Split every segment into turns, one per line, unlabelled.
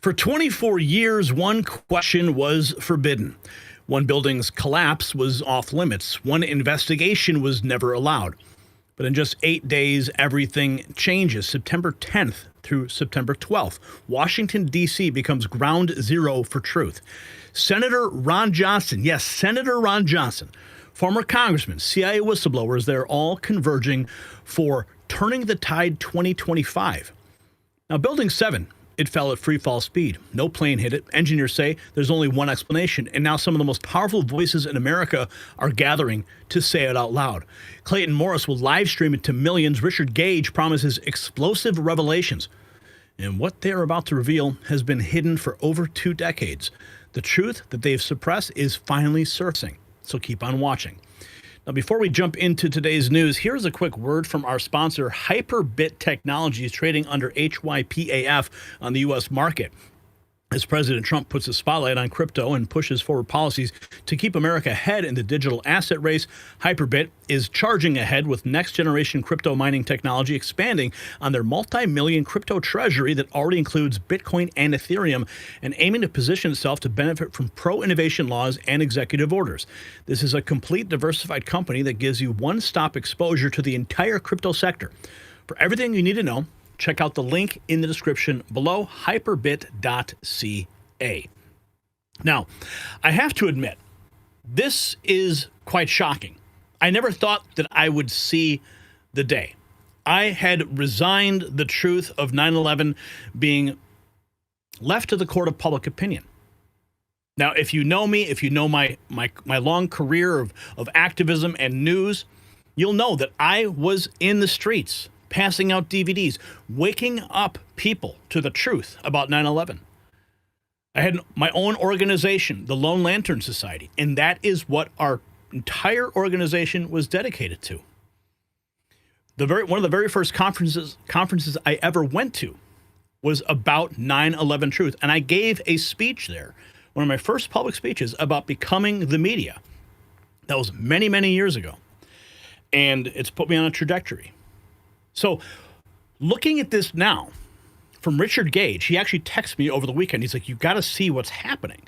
For 24 years, one question was forbidden. One building's collapse was off limits. One investigation was never allowed. But in just 8 days, everything changes. September 10th through September 12th, Washington, D.C. becomes ground zero for truth. Senator Ron Johnson, yes, Senator Ron Johnson, former congressman, CIA whistleblowers, they're all converging for Turning the Tide 2025. Now, Building 7, it fell at freefall speed. No plane hit it. Engineers say there's only one explanation, and now some of the most powerful voices in America are gathering to say it out loud. Clayton Morris will live stream it to millions. Richard Gage promises explosive revelations. And what they are about to reveal has been hidden for over 2 decades. The truth that they've suppressed is finally surfacing, so keep on watching. Now, before we jump into today's news, here's a quick word from our sponsor, Hyperbit Technologies, trading under HYPAF on the U.S. market. As President Trump puts a spotlight on crypto and pushes forward policies to keep America ahead in the digital asset race, Hyperbit is charging ahead with next-generation crypto mining technology, expanding on their multi-million crypto treasury that already includes Bitcoin and Ethereum, and aiming to position itself to benefit from pro-innovation laws and executive orders. This is a complete diversified company that gives you one-stop exposure to the entire crypto sector. For everything you need to know, check out the link in the description below, hyperbit.ca. Now, I have to admit, this is quite shocking. I never thought that I would see the day. I had resigned the truth of 9/11 being left to the court of public opinion. Now, if you know me, if you know my long career of activism and news, you'll know that I was in the streets, passing out DVDs, waking up people to the truth about 9/11. I had my own organization, the Lone Lantern Society, and that is what our entire organization was dedicated to. One of the very first conferences I ever went to was about 9/11 truth, and I gave a speech there, one of my first public speeches about becoming the media. That was many, many years ago, and it's put me on a trajectory. So looking at this now from Richard Gage, he actually texted me over the weekend. He's like, you've got to see what's happening.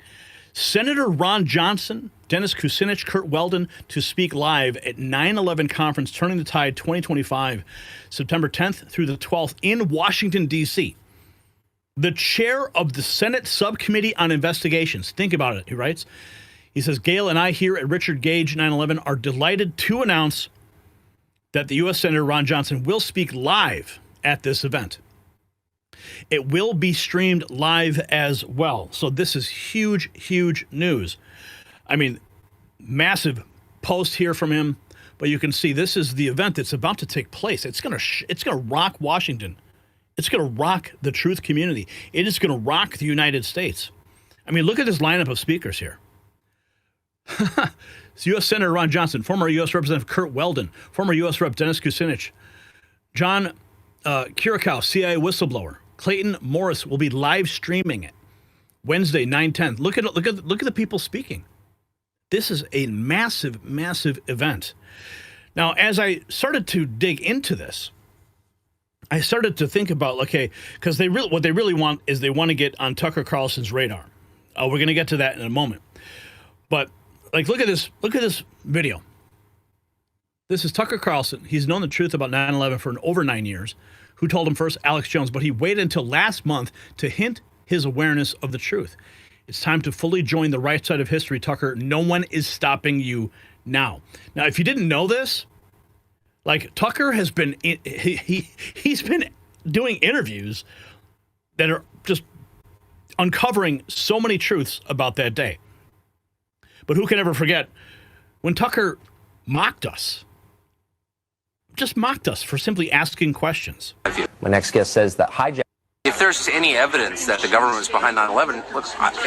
Senator Ron Johnson, Dennis Kucinich, Curt Weldon to speak live at 9/11 conference, Turning the Tide 2025, September 10th through the 12th in Washington, D.C. The chair of the Senate Subcommittee on Investigations, think about it, he writes. He says, Gail and I here at Richard Gage 9/11 are delighted to announce that the U.S. Senator Ron Johnson will speak live at this event. It will be streamed live as well. So this is huge, huge news. I mean, massive post here from him, but you can see this is the event that's about to take place. It's gonna rock Washington. It's gonna rock the truth community. It is gonna rock the United States. I mean, look at this lineup of speakers here. It's U.S. Senator Ron Johnson, former U.S. Representative Curt Weldon, former U.S. Rep. Dennis Kucinich, John Kiriakou, CIA whistleblower. Clayton Morris will be live streaming it Wednesday, 9/10. Look at the people speaking. This is a massive, massive event. Now, as I started to dig into this, I started to think about, okay, because what they really want is they want to get on Tucker Carlson's radar. We're going to get to that in a moment. But like, look at this video. This is Tucker Carlson. He's known the truth about 9/11 for over 9 years. Who told him first? Alex Jones. But he waited until last month to hint his awareness of the truth. It's time to fully join the right side of history, Tucker. No one is stopping you now. Now, if you didn't know this, like, Tucker has been, he's been doing interviews that are just uncovering so many truths about that day. But who can ever forget when Tucker mocked us? Just mocked us for simply asking questions.
My next guest says that hijack.
If there's any evidence that the government was behind 9/11, look,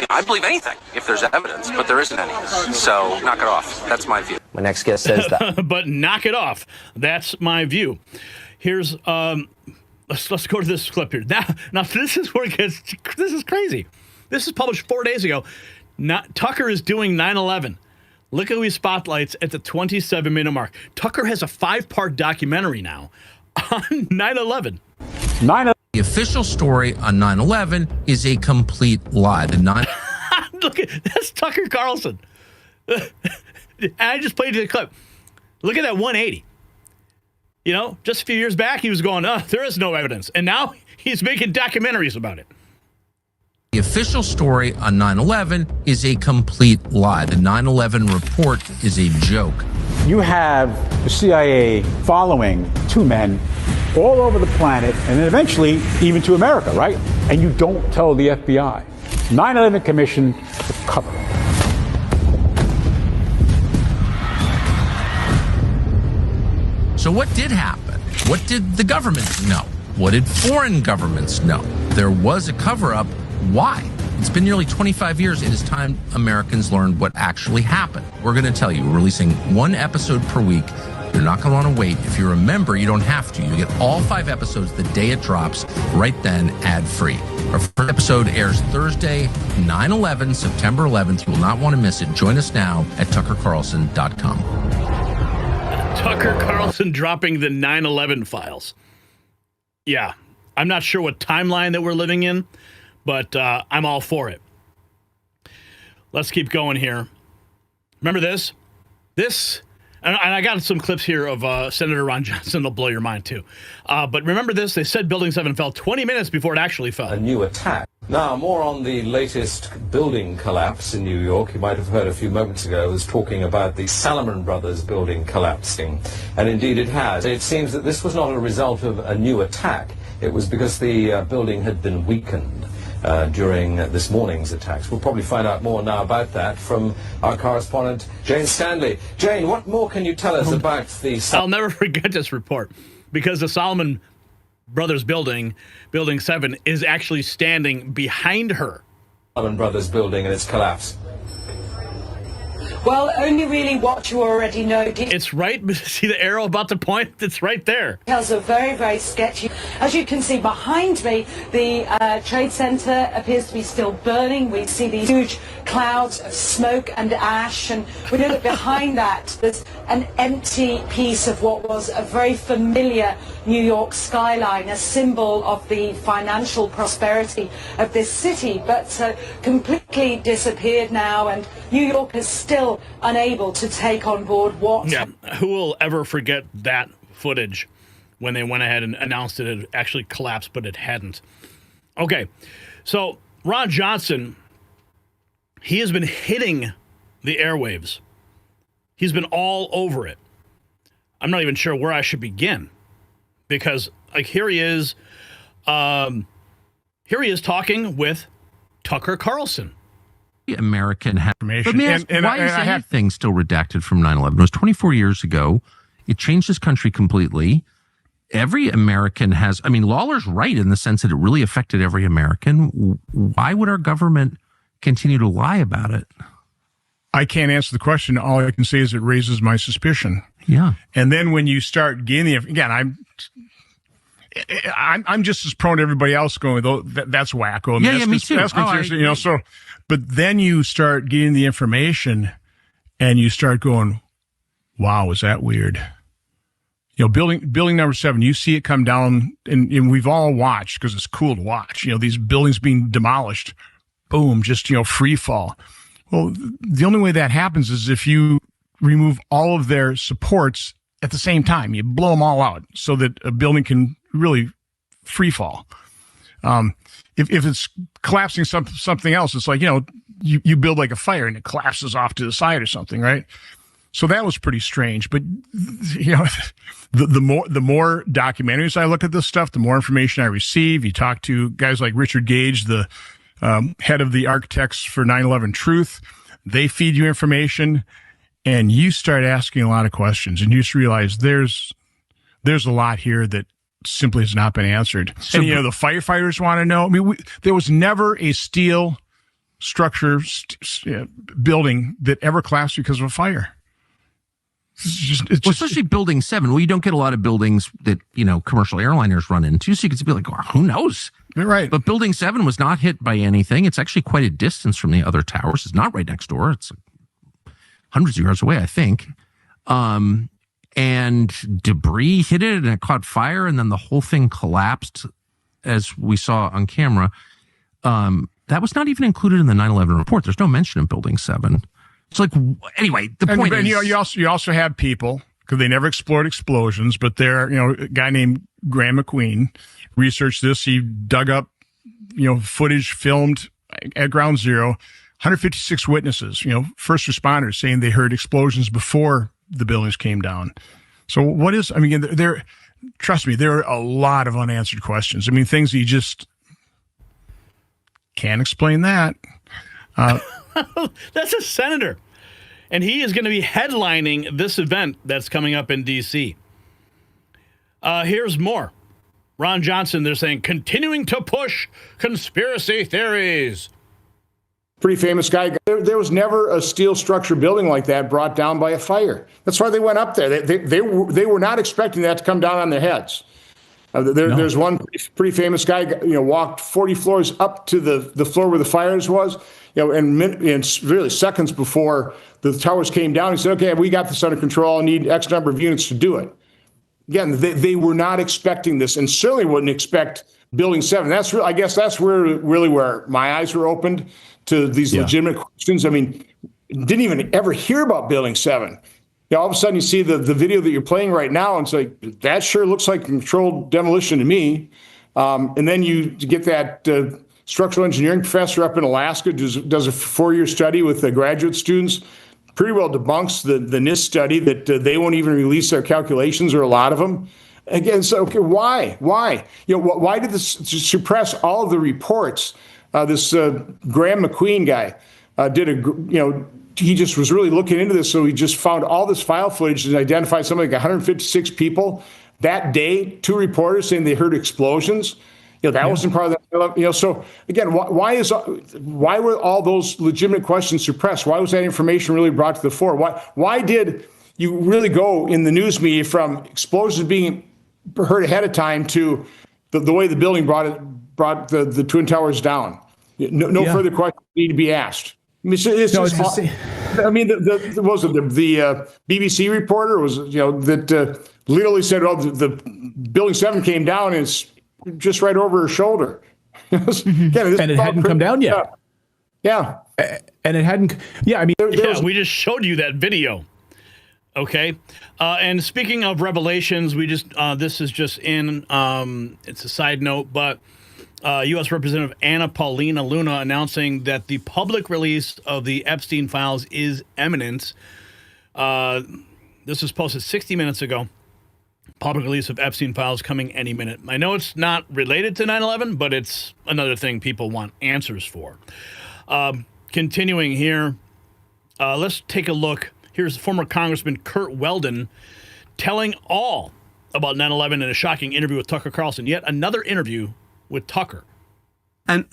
I believe anything if there's evidence, but there isn't any. So knock it off. That's my view.
My next guest says that.
But knock it off. That's my view. Here's let's go to this clip here. Now this is where it gets. This is crazy. This is published 4 days ago. Tucker is doing 9/11. Look at who he spotlights at the 27-minute mark. Tucker has a 5-part documentary now on 9/11.
The official story on 9/11 is a complete lie.
Look at that's Tucker Carlson. I just played you the clip. Look at that 180. You know, just a few years back, he was going, there is no evidence. And now he's making documentaries about it.
The official story on 9/11 is a complete lie. The 9/11 report is a joke.
You have the CIA following two men all over the planet and then eventually even to America, right? And you don't tell the FBI. 9/11 Commission to cover it.
So what did happen? What did the government know? What did foreign governments know? There was a cover-up. Why? It's been nearly 25 years. It is time Americans learned what actually happened. We're going to tell you. We're releasing one episode per week. You're not going to want to wait. If you're a member, you don't have to. You get all 5 episodes the day it drops, right then, ad-free. Our first episode airs Thursday, 9/11, September 11th. You will not want to miss it. Join us now at tuckercarlson.com.
Tucker Carlson dropping the 9/11 files. Yeah, I'm not sure what timeline that we're living in, but I'm all for it. Let's keep going here. Remember this? And I got some clips here of Senator Ron Johnson. They'll blow your mind, too. But remember this? They said Building 7 fell 20 minutes before it actually fell.
A new attack. Now, more on the latest building collapse in New York. You might have heard a few moments ago, I was talking about the Salomon Brothers building collapsing. And indeed it has. It seems that this was not a result of a new attack. It was because the building had been weakened during this morning's attacks. We'll probably find out more now about that from our correspondent, Jane Stanley. Jane, what more can you tell us about the...
I'll never forget this report because the Salomon Brothers building, Building 7, is actually standing behind her.
Salomon Brothers building and its collapse.
Well, only really what you already know.
It's right. See the arrow about to point? It's right there.
Details are very, very sketchy. As you can see behind me, the Trade Center appears to be still burning. We see these huge clouds of smoke and ash, and we know that behind that there's an empty piece of what was a very familiar New York skyline, a symbol of the financial prosperity of this city, but completely disappeared now, and New York is still unable to take on board what...
Yeah, who will ever forget that footage when they went ahead and announced it had actually collapsed, but it hadn't. Okay, so Ron Johnson, he has been hitting the airwaves. He's been all over it. I'm not even sure where I should begin because, like, here he is talking with Tucker Carlson.
American
information.
But may I ask, why is anything still redacted from 9/11? It was 24 years ago. It changed this country completely. Every American has, I mean, Lawler's right in the sense that it really affected every American. Why would our government continue to lie about it?
I can't answer the question. All I can say is it raises my suspicion.
Yeah.
And then when you start gaining, again, I'm just as prone to everybody else going, though, that's wacko. I mean,
me too.
That's you know, so, but then you start getting the information and you start going, wow, is that weird? You know, building number 7, you see it come down and we've all watched because it's cool to watch, you know, these buildings being demolished, boom, just, you know, free fall. Well, the only way that happens is if you remove all of their supports at the same time. You blow them all out so that a building can really free fall. If it's collapsing something else, it's like, you know, you build like a fire and it collapses off to the side or something, right? So that was pretty strange. But, you know, the more documentaries I look at this stuff, the more information I receive. You talk to guys like Richard Gage, the head of the Architects for 9/11 Truth. They feed you information, and you start asking a lot of questions, and you just realize there's a lot here that simply has not been answered. So, and, you know, the firefighters want to know. I mean, there was never a steel structure building that ever collapsed because of a fire.
Especially Building 7. Well, you don't get a lot of buildings that, you know, commercial airliners run into, so you could be like, oh, who knows?
Right.
But Building 7 was not hit by anything. It's actually quite a distance from the other towers. It's not right next door. It's hundreds of yards away, I think. And debris hit it, and it caught fire, and then the whole thing collapsed. as we saw on camera, that was not even included in the 9/11 report. There's no mention of Building 7. It's like, anyway, the point is...
You also have people, because they never explored explosions, but there, a guy named Graham McQueen researched this. He dug up, footage filmed at Ground Zero, 156 witnesses, first responders saying they heard explosions before the buildings came down. So trust me, there are a lot of unanswered questions. I mean, things that you just can't explain that.
That's a senator. And he is going to be headlining this event that's coming up in D.C. Here's more. Ron Johnson, they're saying, continuing to push conspiracy theories.
Pretty famous guy. There was never a steel structure building like that brought down by a fire. That's why they went up there. They were not expecting that to come down on their heads. There's one pretty famous guy, walked 40 floors up to the floor where the fires was, and really seconds before the towers came down. He said, okay, we got this under control. I need X number of units to do it. Again, they were not expecting this, and certainly wouldn't expect Building 7. I guess that's where my eyes were opened to these legitimate questions. I mean, didn't even ever hear about Building 7. All of a sudden you see the video that you're playing right now, and it's like, that sure looks like controlled demolition to me. And then you get that structural engineering professor up in Alaska, does a 4-year study with the graduate students, pretty well debunks the NIST study that they won't even release their calculations, or a lot of them. Again, so okay, why? Why did this suppress all of the reports? This Graham McQueen guy he just was really looking into this, so he just found all this file footage and identified something like 156 people that day. 2 reporters saying they heard explosions. That wasn't part of that. So again, why were all those legitimate questions suppressed? Why was that information really brought to the fore? Why did you really go in the news media from explosions being heard ahead of time to the way the building brought the Twin Towers down? No further questions need to be asked. I mean, the BBC reporter was, that literally said, the Building 7 came down and it's just right over her shoulder.
And it hadn't come down yet.
Yeah.
And it hadn't. Yeah. I mean,
we just showed you that video. Okay. And speaking of revelations, this is just in, it's a side note, but U.S. Representative Anna Paulina Luna announcing that the public release of the Epstein files is imminent. This was posted 60 minutes ago. Public release of Epstein files coming any minute. I know it's not related to 9/11, but it's another thing people want answers for. Continuing here, let's take a look. Here's former Congressman Curt Weldon telling all about 9/11 in a shocking interview with Tucker Carlson. Yet another interview with Tucker.
And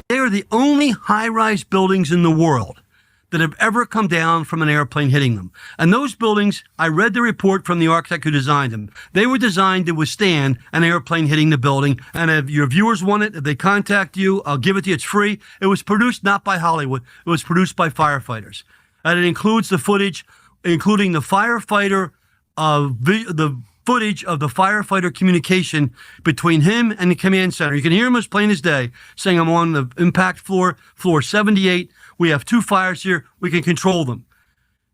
they are the only high-rise buildings in the world that have ever come down from an airplane hitting them. And those buildings, I read the report from the architect who designed them. They were designed to withstand an airplane hitting the building. And if your viewers want it, if they contact you, I'll give it to you. It's free. It was produced not by Hollywood. It was produced by firefighters. And it includes the footage, including the firefighter, the footage of the firefighter communication between him and the command center. You can hear him as plain as day saying, I'm on the impact floor 78. We have 2 fires here. We can control them.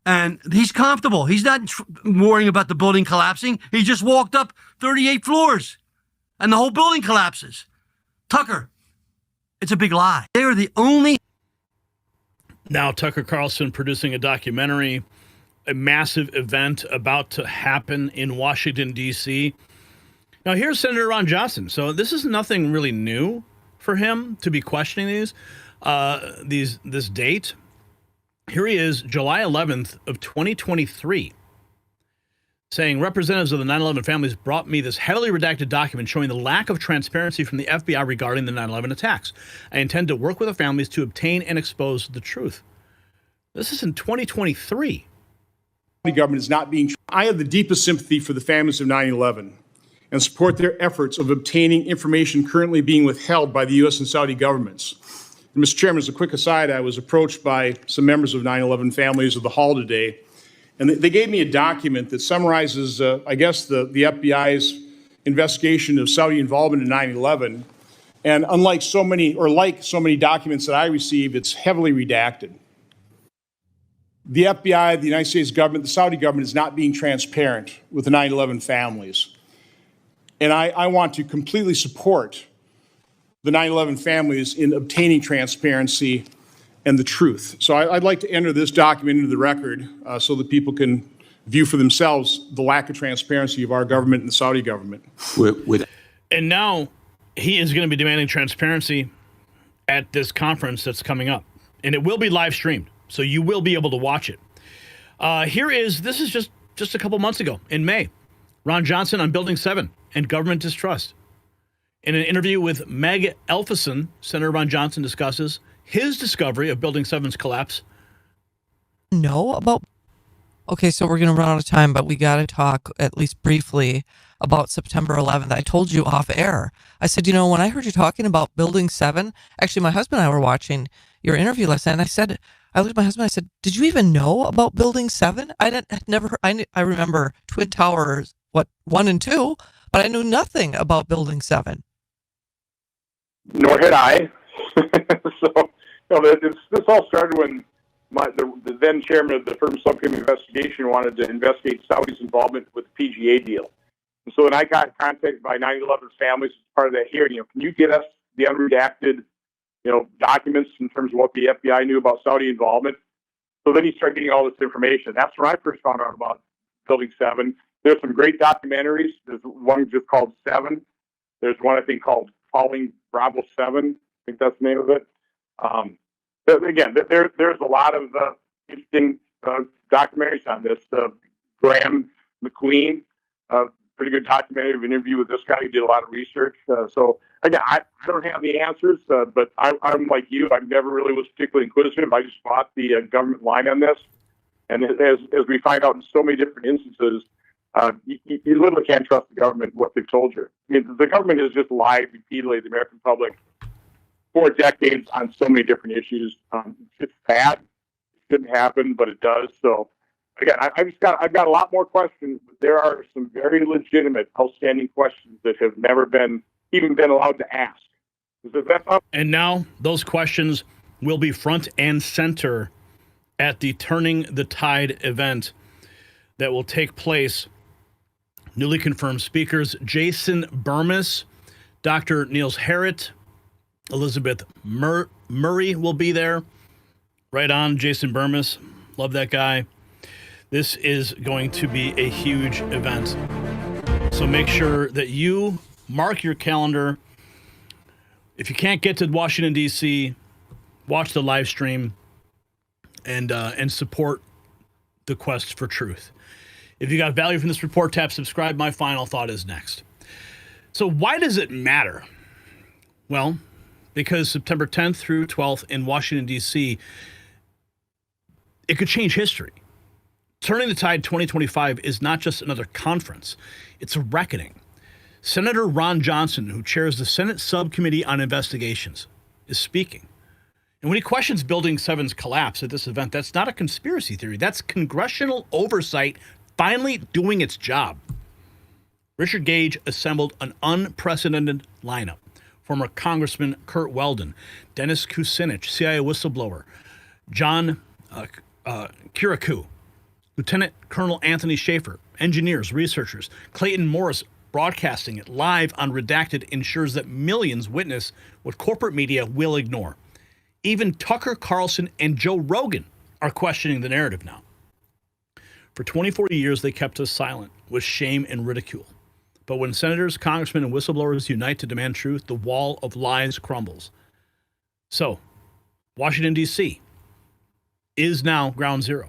And he's comfortable. He's not worrying about the building collapsing. He just walked up 38 floors and the whole building collapses. Tucker, it's a big lie. They are the only.
Now Tucker Carlson producing a documentary, a massive event about to happen in Washington, D.C. Now, here's Senator Ron Johnson. So this is nothing really new for him to be questioning this date. Here he is, July 11th of 2023, saying representatives of the 9/11 families brought me this heavily redacted document showing the lack of transparency from the FBI regarding the 9/11 attacks. I intend to work with the families to obtain and expose the truth. This is in 2023.
The government is not being. I have the deepest sympathy for the families of 9/11 and support their efforts of obtaining information currently being withheld by the U.S. and Saudi governments. And Mr. Chairman, as a quick aside, I was approached by some members of 9/11 families of the hall today, and they gave me a document that summarizes, I guess, the FBI's investigation of Saudi involvement in 9/11. And unlike so many, or like so many documents that I receive, it's heavily redacted. The FBI, the United States government, the Saudi government is not being transparent with the 9/11 families. And I want to completely support the 9/11 families in obtaining transparency and the truth. So I'd like to enter this document into the record so that people can view for themselves the lack of transparency of our government and the Saudi government.
And now he is going to be demanding transparency at this conference that's coming up. And it will be live streamed, so you will be able to watch it. This is just a couple months ago in May. Ron Johnson on Building 7 and government distrust. In an interview with Meg Elfison, Senator Ron Johnson discusses his discovery of Building 7's collapse.
Okay, so we're going to run out of time, but we got to talk at least briefly about September 11th. I told you off air. I said, when I heard you talking about Building 7, actually, my husband and I were watching your interview last night, and I looked at my husband, I said, did you even know about Building 7? I remember Twin Towers, 1 and 2, but I knew nothing about Building 7.
Nor had I. This all started when the then chairman of the firm Subcommittee investigation wanted to investigate Saudi's involvement with the PGA deal. And so when I got contacted by 9/11's families as part of that hearing, can you get us the unredacted, documents in terms of what the FBI knew about Saudi involvement? So then you start getting all this information. That's when I first found out about Building 7. There's some great documentaries. There's one just called 7. There's one, I think, called Falling Bravo 7. I think that's the name of it. Again, there's a lot of interesting documentaries on this. Graham McQueen, pretty good documentary interview with this guy who did a lot of research. So again, I don't have the answers, but I'm like you. I never really was particularly inquisitive. I just bought the government line on this. And as we find out in so many different instances, you literally can't trust the government, what they've told you. I mean, the government has just lied repeatedly to the American public for decades on so many different issues. It's bad. It shouldn't happen, but it does. So again, I've got a lot more questions, but there are some very legitimate, outstanding questions that have never been allowed to ask.
And now those questions will be front and center at the Turning the Tide event that will take place. Newly confirmed speakers Jason Burmis, Dr. Niels Harrit, Elizabeth Murray will be there. Right on, Jason Burmis. Love that guy. This is going to be a huge event. So make sure that you mark your calendar. If you can't get to Washington, D.C., watch the live stream and support the quest for truth. If you got value from this report, tap subscribe. My final thought is next. So why does it matter? Well, because September 10th through 12th in Washington, D.C., it could change history. Turning the Tide 2025 is not just another conference. It's a reckoning. Senator Ron Johnson, who chairs the Senate Subcommittee on Investigations, is speaking. And when he questions Building 7's collapse at this event, that's not a conspiracy theory. That's congressional oversight finally doing its job. Richard Gage assembled an unprecedented lineup. Former Congressman Curt Weldon, Dennis Kucinich, CIA whistleblower, John Kiriakou, Lieutenant Colonel Anthony Schaefer, engineers, researchers, Clayton Morris. Broadcasting it live on Redacted ensures that millions witness what corporate media will ignore. Even Tucker Carlson and Joe Rogan are questioning the narrative now. For 24 years, they kept us silent with shame and ridicule. But when senators, congressmen, and whistleblowers unite to demand truth, the wall of lies crumbles. So, Washington, D.C. is now ground zero.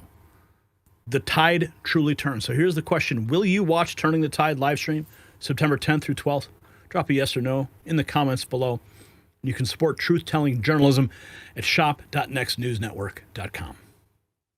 The tide truly turns. So here's the question. Will you watch Turning the Tide live stream September 10th through 12th? Drop a yes or no in the comments below. You can support truth-telling journalism at shop.nextnewsnetwork.com.